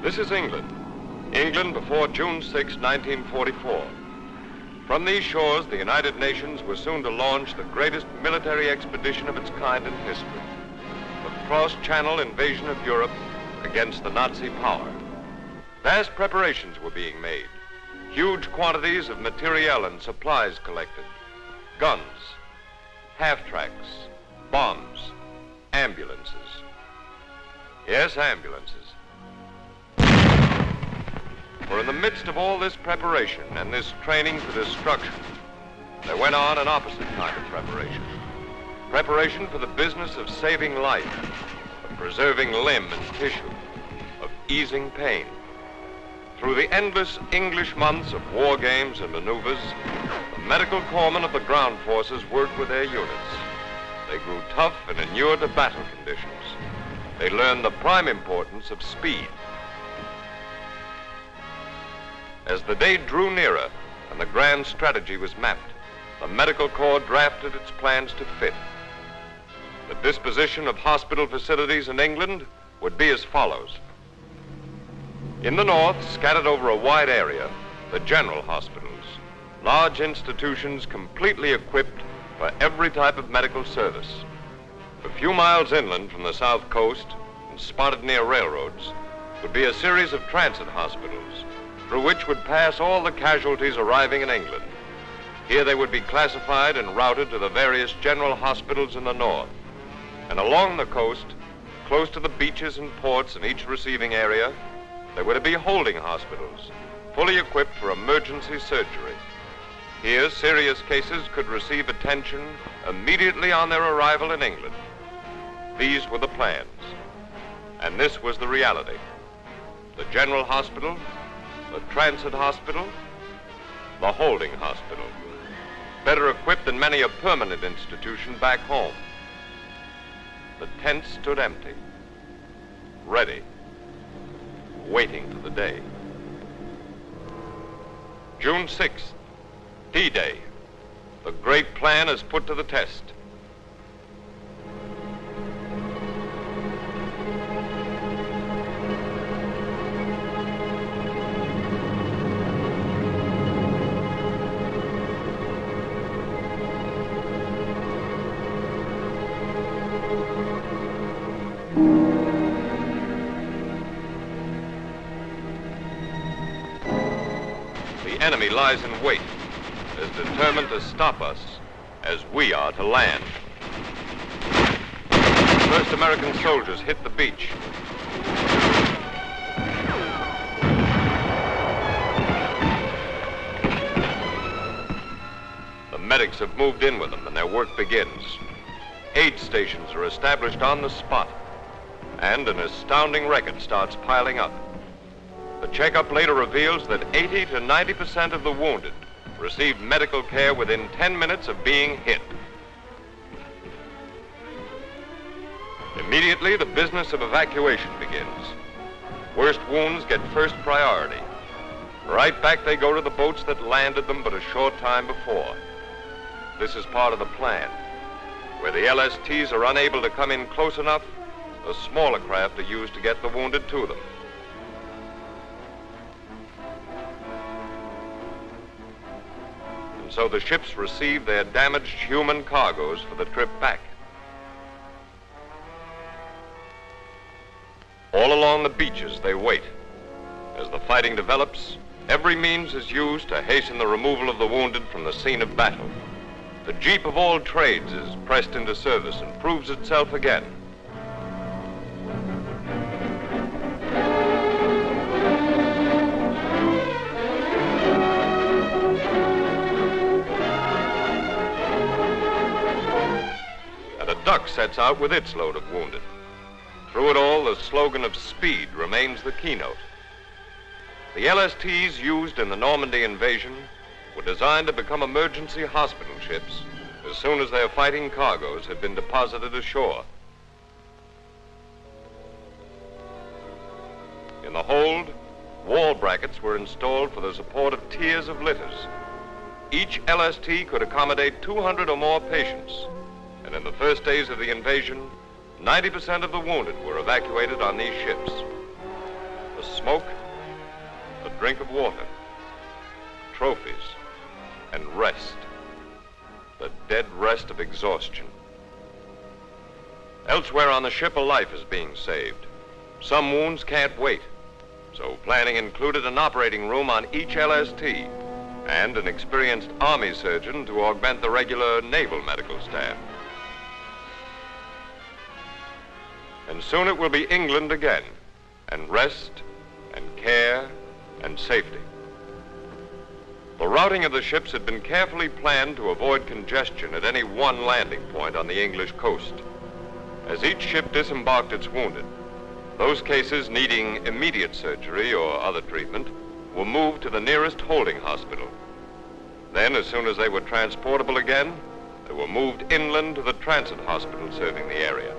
This is England. England before June 6, 1944. From these shores, the United Nations was soon to launch the greatest military expedition of its kind in history. The cross-channel invasion of Europe against the Nazi power. Vast preparations were being made. Huge quantities of materiel and supplies collected. Guns, half-tracks, bombs, ambulances. Yes, ambulances. For in the midst of all this preparation and this training for destruction, there went on an opposite kind of preparation. Preparation for the business of saving life, of preserving limb and tissue, of easing pain. Through the endless English months of war games and maneuvers, the medical corpsmen of the ground forces worked with their units. They grew tough and inured to battle conditions. They learned the prime importance of speed. As the day drew nearer and the grand strategy was mapped, the Medical Corps drafted its plans to fit. The disposition of hospital facilities in England would be as follows. In the north, scattered over a wide area, the general hospitals, large institutions completely equipped for every type of medical service. A few miles inland from the south coast and spotted near railroads would be a series of transit hospitals through which would pass all the casualties arriving in England. Here they would be classified and routed to the various general hospitals in the north. And along the coast, close to the beaches and ports in each receiving area, there were to be holding hospitals, fully equipped for emergency surgery. Here, serious cases could receive attention immediately on their arrival in England. These were the plans, and this was the reality. The general hospital, the transit hospital, the holding hospital, better equipped than many a permanent institution back home. The tents stood empty, ready, waiting for the day. June 6th, D-Day. The great plan is put to the test. The enemy lies in wait, as determined to stop us as we are to land. First American soldiers hit the beach. The medics have moved in with them and their work begins. Aid stations are established on the spot, and an astounding record starts piling up. The checkup later reveals that 80 to 90% of the wounded received medical care within 10 minutes of being hit. Immediately, the business of evacuation begins. Worst wounds get first priority. Right back they go to the boats that landed them but a short time before. This is part of the plan. Where the LSTs are unable to come in close enough, the smaller craft are used to get the wounded to them. And so the ships receive their damaged human cargoes for the trip back. All along the beaches they wait. As the fighting develops, every means is used to hasten the removal of the wounded from the scene of battle. The jeep of all trades is pressed into service and proves itself again. And a duck sets out with its load of wounded. Through it all, the slogan of speed remains the keynote. The LSTs used in the Normandy invasion were designed to become emergency hospital ships as soon as their fighting cargoes had been deposited ashore. In the hold, wall brackets were installed for the support of tiers of litters. Each LST could accommodate 200 or more patients, and in the first days of the invasion, 90% of the wounded were evacuated on these ships. The smoke, a drink of water, trophies, and rest. The dead rest of exhaustion. Elsewhere on the ship, a life is being saved. Some wounds can't wait, so planning included an operating room on each LST and an experienced Army surgeon to augment the regular naval medical staff. And soon it will be England again, and rest, and care, and safety. The routing of the ships had been carefully planned to avoid congestion at any one landing point on the English coast. As each ship disembarked its wounded, those cases needing immediate surgery or other treatment were moved to the nearest holding hospital. Then, as soon as they were transportable again, they were moved inland to the transit hospital serving the area.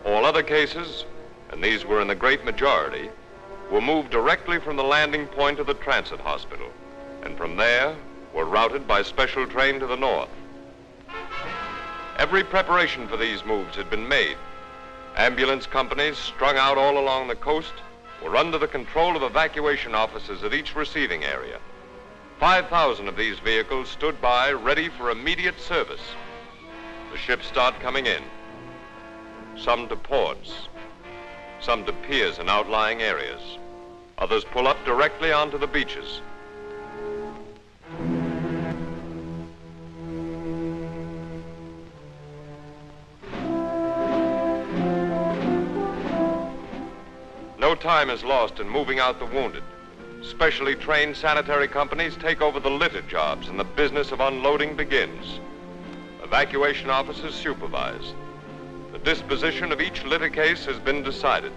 All other cases, and these were in the great majority, were moved directly from the landing point to the transit hospital, and from there were routed by special train to the north. Every preparation for these moves had been made. Ambulance companies strung out all along the coast were under the control of evacuation officers at each receiving area. 5,000 of these vehicles stood by ready for immediate service. The ships start coming in, some to ports, some to piers and outlying areas. Others pull up directly onto the beaches. No time is lost in moving out the wounded. Specially trained sanitary companies take over the litter jobs and the business of unloading begins. Evacuation officers supervise. The disposition of each litter case has been decided.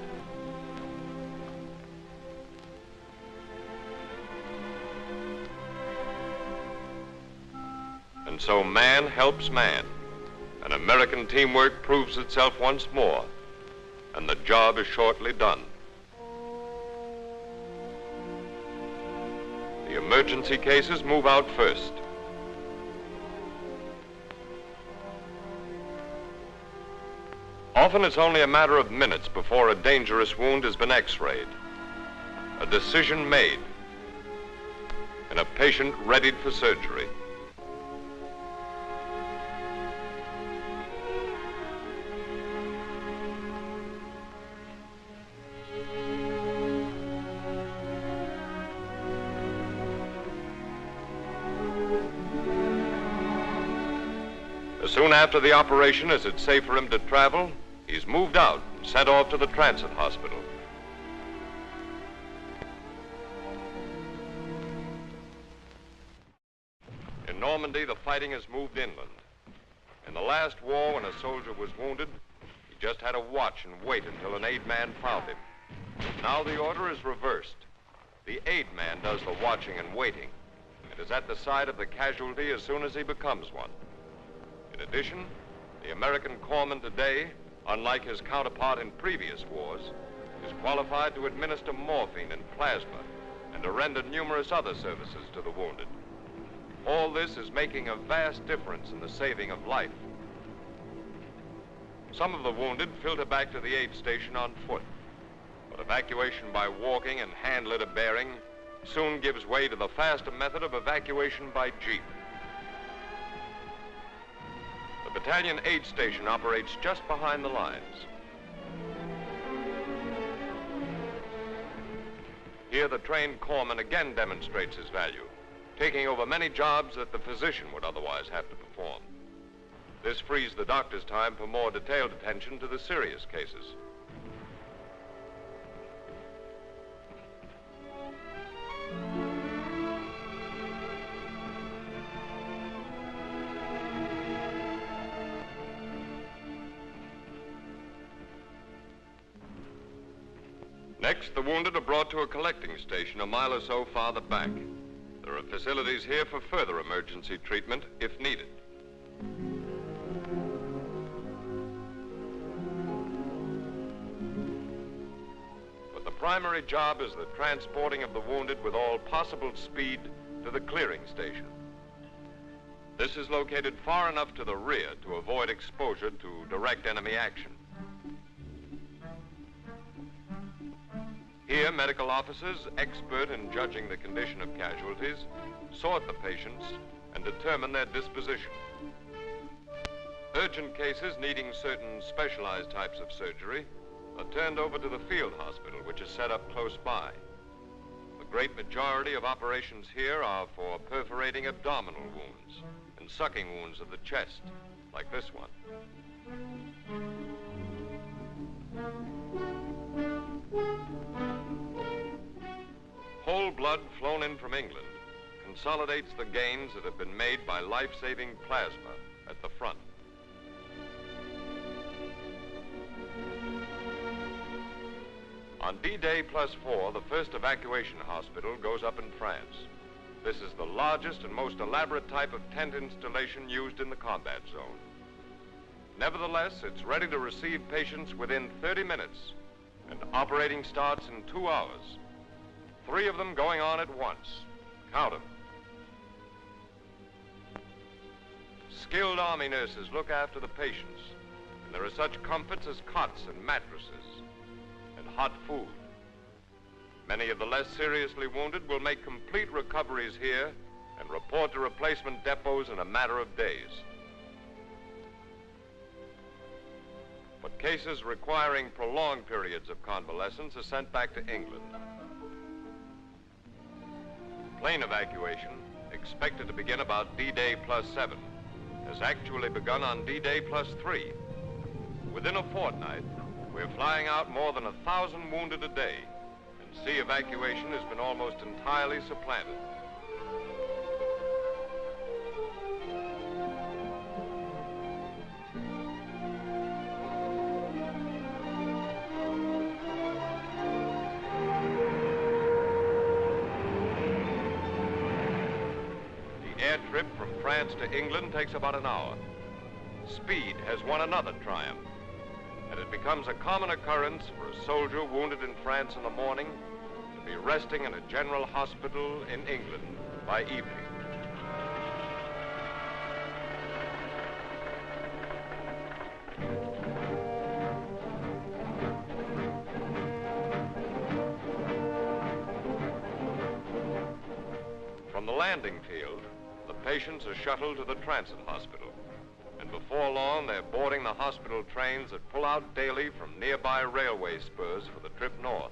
And so man helps man, and American teamwork proves itself once more, and the job is shortly done. The emergency cases move out first. Often it's only a matter of minutes before a dangerous wound has been x-rayed, a decision made, and a patient readied for surgery. As soon after the operation as it's safe for him to travel, he's moved out and sent off to the transit hospital. In Normandy, the fighting has moved inland. In the last war, when a soldier was wounded, he just had to watch and wait until an aid man found him. Now the order is reversed. The aid man does the watching and waiting, and is at the side of the casualty as soon as he becomes one. In addition, the American corpsman today, unlike his counterpart in previous wars, is qualified to administer morphine and plasma and to render numerous other services to the wounded. All this is making a vast difference in the saving of life. Some of the wounded filter back to the aid station on foot, but evacuation by walking and hand litter bearing soon gives way to the faster method of evacuation by jeep. The battalion aid station operates just behind the lines. Here the trained corpsman again demonstrates his value, taking over many jobs that the physician would otherwise have to perform. This frees the doctor's time for more detailed attention to the serious cases. Next, the wounded are brought to a collecting station a mile or so farther back. There are facilities here for further emergency treatment if needed. But the primary job is the transporting of the wounded with all possible speed to the clearing station. This is located far enough to the rear to avoid exposure to direct enemy action. Here, Here, medical officers, expert in judging the condition of casualties, sort the patients and determine their disposition. Urgent cases needing certain specialized types of surgery are turned over to the field hospital, which is set up close by. The great majority of operations here are for perforating abdominal wounds and sucking wounds of the chest, like this one. Whole blood flown in from England consolidates the gains that have been made by life-saving plasma at the front. On D-Day +4, the first evacuation hospital goes up in France. This is the largest and most elaborate type of tent installation used in the combat zone. Nevertheless, it's ready to receive patients within 30 minutes, and operating starts in 2 hours. 3 of them going on at once. Count them. Skilled Army nurses look after the patients, and there are such comforts as cots and mattresses and hot food. Many of the less seriously wounded will make complete recoveries here and report to replacement depots in a matter of days. But cases requiring prolonged periods of convalescence are sent back to England. Plane evacuation, expected to begin about D-Day +7, has actually begun on D-Day +3. Within a fortnight, we're flying out more than 1,000 wounded a day, and sea evacuation has been almost entirely supplanted. The air trip from France to England takes about an hour. Speed has won another triumph, and it becomes a common occurrence for a soldier wounded in France in the morning to be resting in a general hospital in England by evening. From the landing field, the patients are shuttled to the transit hospital. And before long, they're boarding the hospital trains that pull out daily from nearby railway spurs for the trip north.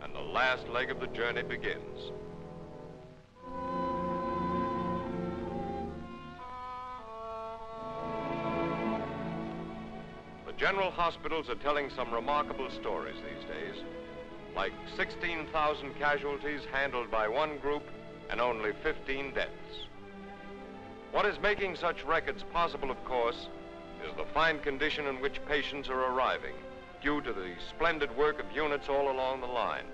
And the last leg of the journey begins. General hospitals are telling some remarkable stories these days, like 16,000 casualties handled by one group and only 15 deaths. What is making such records possible, of course, is the fine condition in which patients are arriving, due to the splendid work of units all along the line.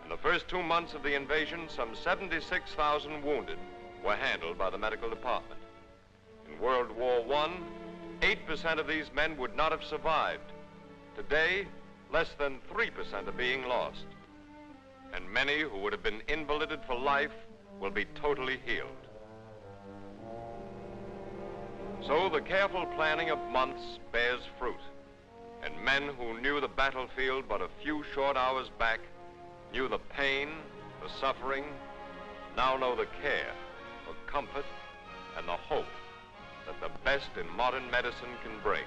In the first 2 months of the invasion, some 76,000 wounded were handled by the medical department. In World War I, 8% of these men would not have survived. Today, less than 3% are being lost. And many who would have been invalided for life will be totally healed. So the careful planning of months bears fruit. And men who knew the battlefield but a few short hours back, knew the pain, the suffering, now know the care, the comfort, and the hope that the best in modern medicine can bring.